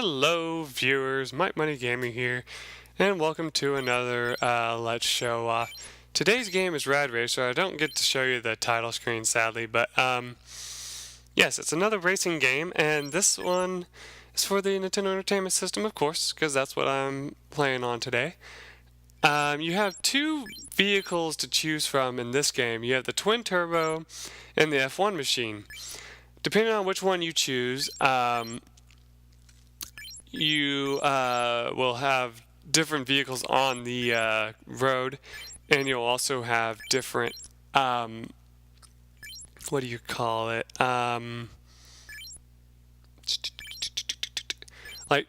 Hello viewers, Mike Money Gaming here, and welcome to another Let's Show Off. Today's game is Rad Racer. I don't get to show you the title screen sadly, but yes, it's another racing game, and this one is for the Nintendo Entertainment System, of course, because that's what I'm playing on today. You have two vehicles to choose from in this game. You have the twin turbo and the F1 machine. Depending on which one you choose, you will have different vehicles on the road, and you'll also have different, what do you call it, like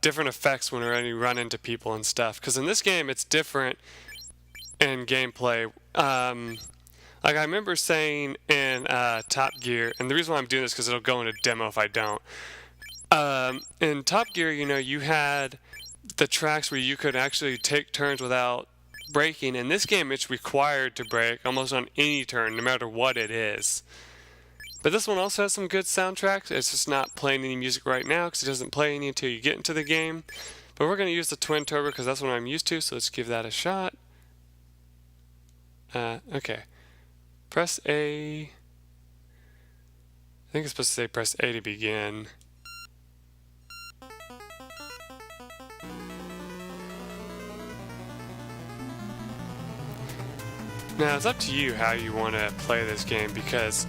different effects when you run into people and stuff, because in this game it's different in gameplay. Like I remember saying in Top Gear, and the reason why I'm doing this because it'll go into demo if I don't. In Top Gear, you know, you had the tracks where you could actually take turns without braking. In this game, it's required to brake almost on any turn, no matter what it is. But this one also has some good soundtracks. It's just not playing any music right now because it doesn't play any until you get into the game. But we're going to use the twin turbo because that's what I'm used to, so let's give that a shot. Okay. Press A. I think it's supposed to say press A to begin. Now, it's up to you how you want to play this game because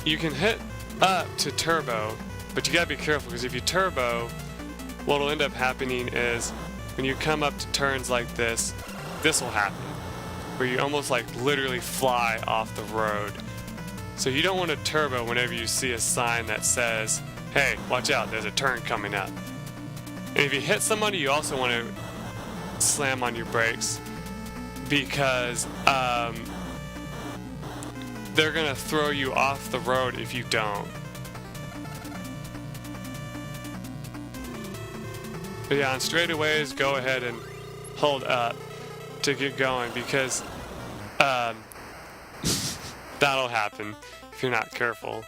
you can hit up to turbo, but you gotta be careful because if you turbo, what'll end up happening is when you come up to turns like this, this will happen, where you almost like literally fly off the road. So you don't want to turbo whenever you see a sign that says, hey, watch out, there's a turn coming up. And if you hit somebody, you also want to slam on your brakes because they're gonna throw you off the road if you don't. But yeah, on straightaways, go ahead and hold up to get going because that'll happen if you're not careful.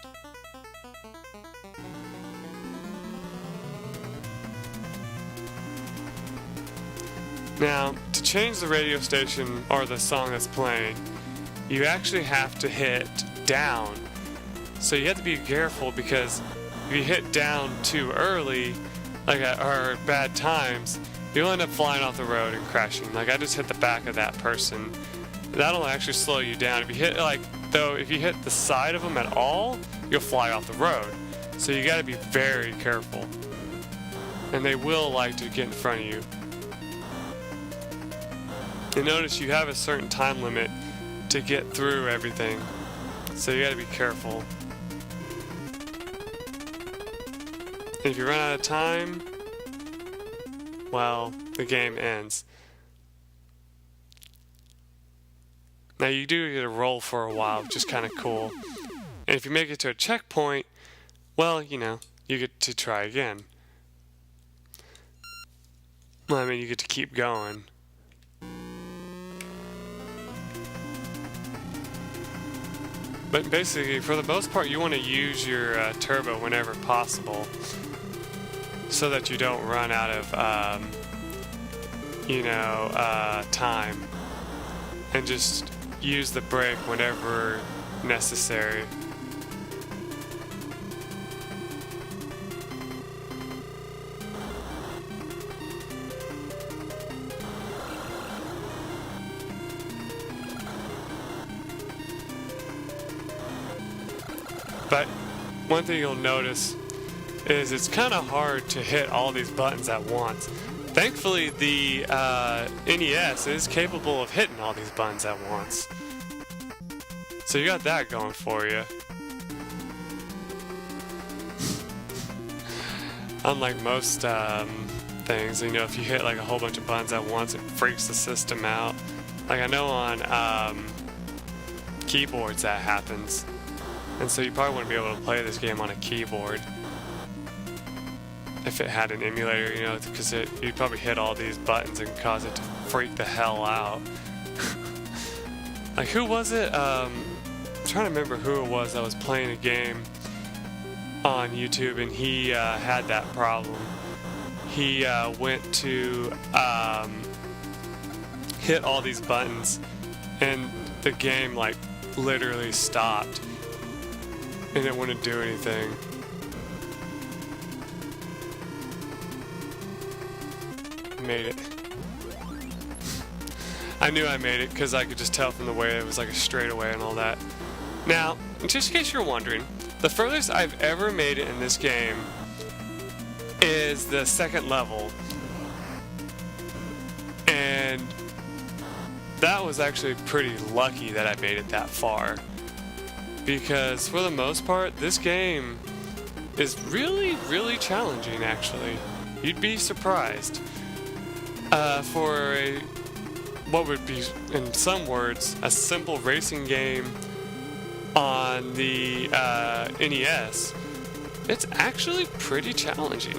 Now, to change the radio station or the song that's playing, you actually have to hit down. So you have to be careful because if you hit down too early, like or bad times, you'll end up flying off the road and crashing. Like I just hit the back of that person. That'll actually slow you down. If you hit if you hit the side of them at all, you'll fly off the road. So you got to be very careful. And they will like to get in front of you. And notice you have a certain time limit to get through everything, so you gotta be careful. And if you run out of time, well, the game ends. Now you do get to roll for a while, which is kind of cool. And if you make it to a checkpoint, well, you know, you get to try again. Well, I mean, you get to keep going. But basically, for the most part, you want to use your turbo whenever possible so that you don't run out of, time. And just use the brake whenever necessary. But one thing you'll notice is it's kind of hard to hit all these buttons at once. Thankfully, the NES is capable of hitting all these buttons at once. So you got that going for you. Unlike most things, you know, if you hit like a whole bunch of buttons at once, it freaks the system out. Like I know on keyboards that happens. And so you probably wouldn't be able to play this game on a keyboard if it had an emulator, you know, because you'd probably hit all these buttons and cause it to freak the hell out. Like, who was it? I'm trying to remember who it was that was playing a game on YouTube, and he had that problem. He went to hit all these buttons, and the game like literally stopped, and it wouldn't do anything. Made it. I knew I made it because I could just tell from the way it was like a straightaway and all that. Now, just in case you're wondering, the furthest I've ever made it in this game is the second level. And that was actually pretty lucky that I made it that far. Because for the most part, this game is really, really challenging actually. You'd be surprised. For a, what would be, in some words, a simple racing game on the NES, it's actually pretty challenging.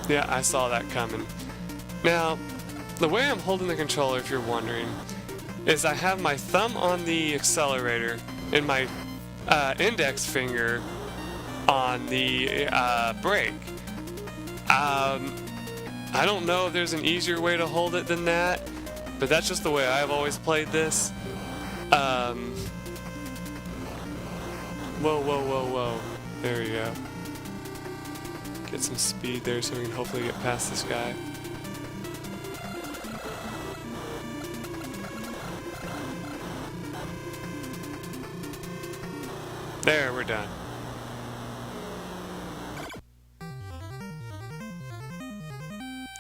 Yeah, I saw that coming. Now, the way I'm holding the controller, if you're wondering, is I have my thumb on the accelerator and my index finger on the brake. I don't know if there's an easier way to hold it than that, but that's just the way I've always played this. Whoa. There we go. Get some speed there so we can hopefully get past this guy. There, we're done.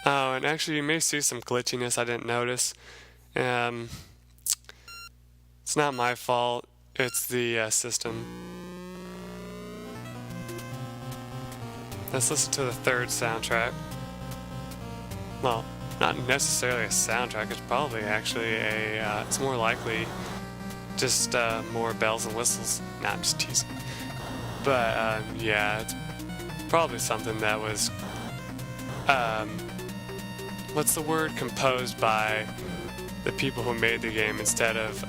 Oh, and actually you may see some glitchiness I didn't notice. It's not my fault, it's the system. Let's listen to the third soundtrack. Well, not necessarily a soundtrack, it's probably actually a, it's more likely just more bells and whistles. Nah, I'm just teasing. But yeah, it's probably something that was, what's the word? Composed by the people who made the game instead of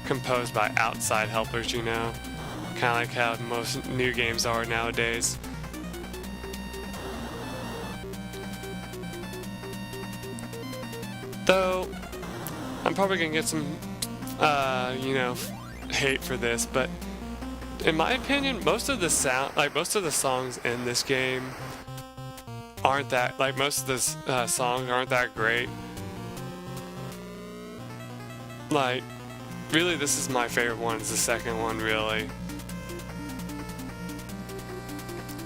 composed by outside helpers, you know? Kind of like how most new games are nowadays. Though, I'm probably gonna get some, you know, hate for this, but in my opinion, most of the songs in this game aren't that, like, most of the songs aren't that great. Like, really, this is my favorite one, is the second one, really.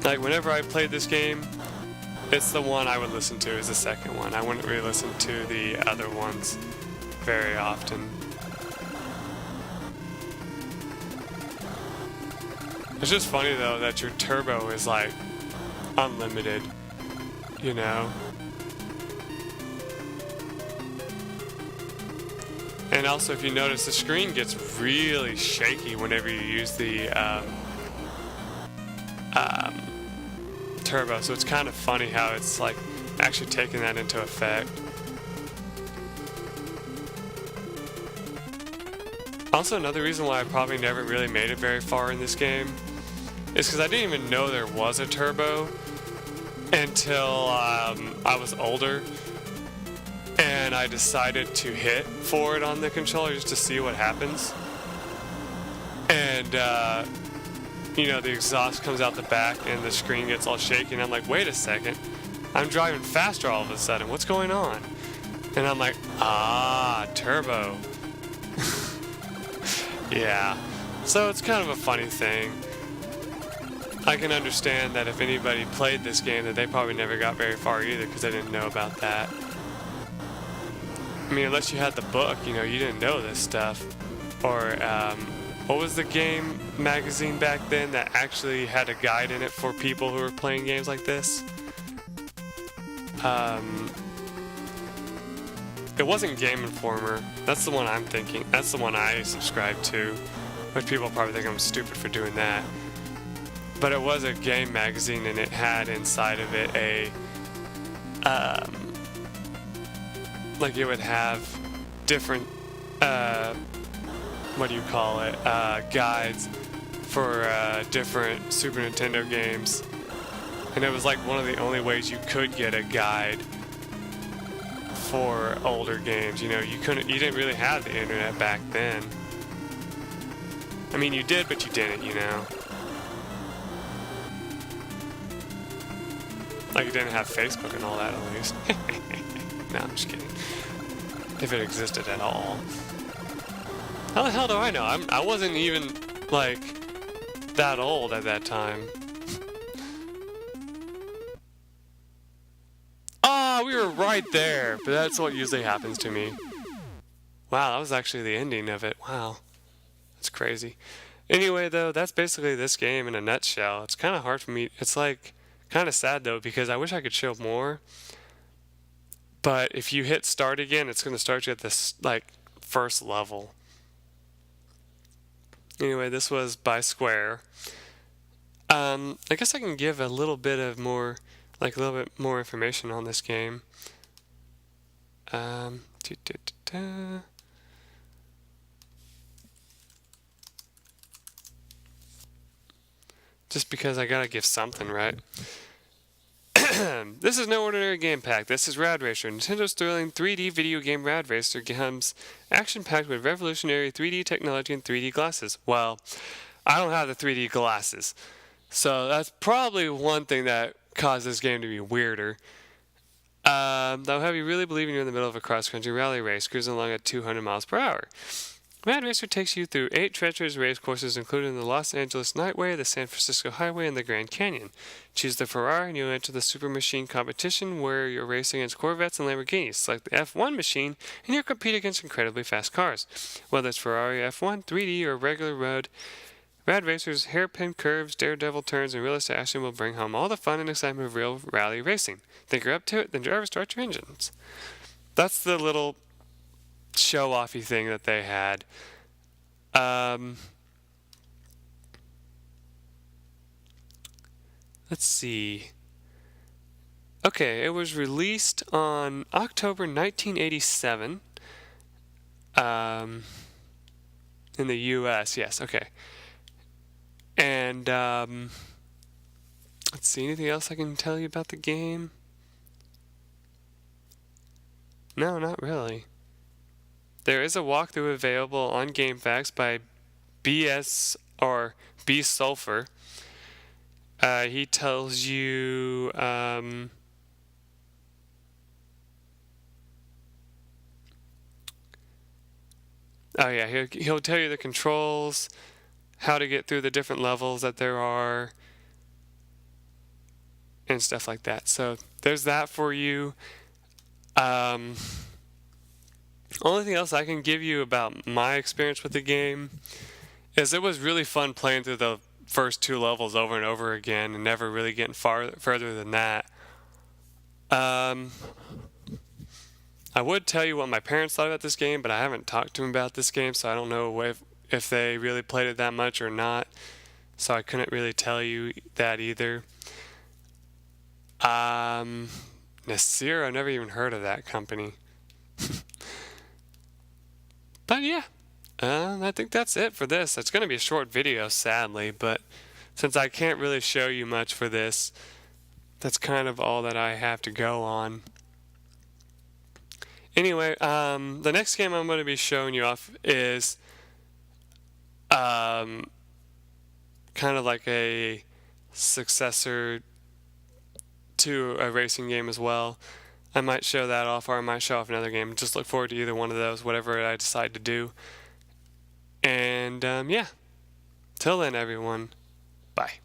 Like, whenever I played this game, it's the one I would listen to, is the second one. I wouldn't really listen to the other ones very often. It's just funny though that your turbo is like unlimited, you know? And also, if you notice, the screen gets really shaky whenever you use the turbo, so it's kind of funny how it's like actually taking that into effect. Also, another reason why I probably never really made it very far in this game is because I didn't even know there was a turbo until I was older, and I decided to hit forward on the controller just to see what happens. And you know, the exhaust comes out the back and the screen gets all shaky, and I'm like, wait a second, I'm driving faster all of a sudden, what's going on? And I'm like, turbo. Yeah, so it's kind of a funny thing. I can understand that if anybody played this game that they probably never got very far either because they didn't know about that. I mean, unless you had the book, you know, you didn't know this stuff. Or, what was the game magazine back then that actually had a guide in it for people who were playing games like this? It wasn't Game Informer. That's the one I'm thinking. That's the one I subscribe to, which people probably think I'm stupid for doing that. But it was a game magazine, and it had inside of it a like it would have different, what do you call it, guides for different Super Nintendo games. And it was like one of the only ways you could get a guide for older games. You know, you didn't really have the internet back then. I mean, you did, but you didn't, you know. Like, you didn't have Facebook and all that, at least. No, I'm just kidding. If it existed at all. How the hell do I know? I wasn't even, like, that old at that time. Ah, we were right there, but that's what usually happens to me. Wow, that was actually the ending of it. Wow. That's crazy. Anyway, though, that's basically this game in a nutshell. It's kind of hard for me. It's, like, kind of sad, though, because I wish I could show more. But if you hit start again, it's going to start you at this, like, first level. Anyway, this was by Square. I guess I can give a little bit of more, like a little bit more information on this game. Just because I gotta give something, right? This is no ordinary game pack. This is Rad Racer. Nintendo's thrilling 3D video game Rad Racer comes action-packed with revolutionary 3D technology and 3D glasses. Well, I don't have the 3D glasses, so that's probably one thing that caused this game to be weirder. They'll have you really believing you're in the middle of a cross-country rally race, cruising along at 200 miles per hour. Rad Racer takes you through 8 treacherous race courses, including the Los Angeles Nightway, the San Francisco Highway, and the Grand Canyon. Choose the Ferrari and you'll enter the Super Machine competition where you're racing against Corvettes and Lamborghinis. Select the F1 machine and you'll compete against incredibly fast cars. Whether it's Ferrari F1, 3D, or regular road, Rad Racer's hairpin curves, daredevil turns, and realistic action will bring home all the fun and excitement of real rally racing. Think you're up to it? Then driver, start your engines. That's the little show-offy thing that they had. Let's see. Okay, it was released on October 1987. In the US, yes, okay. And, let's see, anything else I can tell you about the game? No, not really. There is a walkthrough available on GameFAQs by BS or B Sulfur. He tells you oh yeah, he'll tell you the controls, how to get through the different levels that there are, and stuff like that. So there's that for you. Only thing else I can give you about my experience with the game is it was really fun playing through the first 2 levels over and over again and never really getting further than that. I would tell you what my parents thought about this game, but I haven't talked to them about this game, so I don't know if they really played it that much or not. So I couldn't really tell you that either. Nasir, I've never even heard of that company. But yeah, I think that's it for this. It's going to be a short video, sadly, but since I can't really show you much for this, that's kind of all that I have to go on. Anyway, the next game I'm going to be showing you off is kind of like a successor to a racing game as well. I might show that off, or I might show off another game. Just look forward to either one of those, whatever I decide to do. And yeah, till then, everyone, bye.